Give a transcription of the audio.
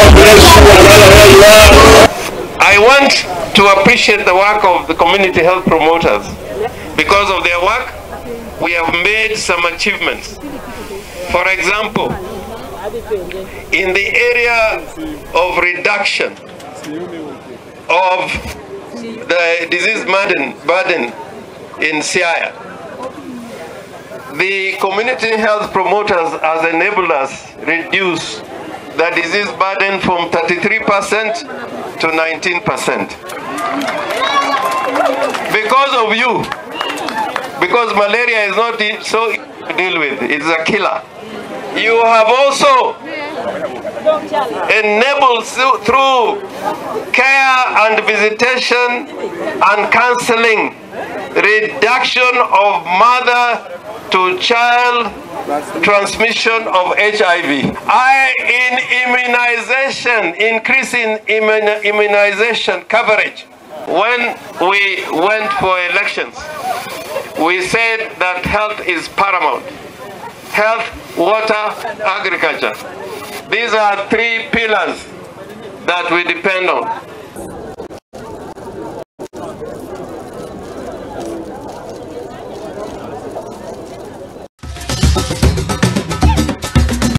God bless you wherever you are. I want to appreciate the work of the community health promoters. Because of their work, we have made some achievements. For example, in the area of reduction of the disease burden in siaya, the community health promoters has enabled us reduce the disease burden from 33% to 19%. Because of you, because malaria is not so easy to deal with, it's a killer. You have also enabled through care and visitation and counseling reduction of mother to child transmission of HIV. In immunization, increase in immunization coverage. When we went for elections, we said that health is paramount. Health, water, agriculture. These are three pillars that we depend on.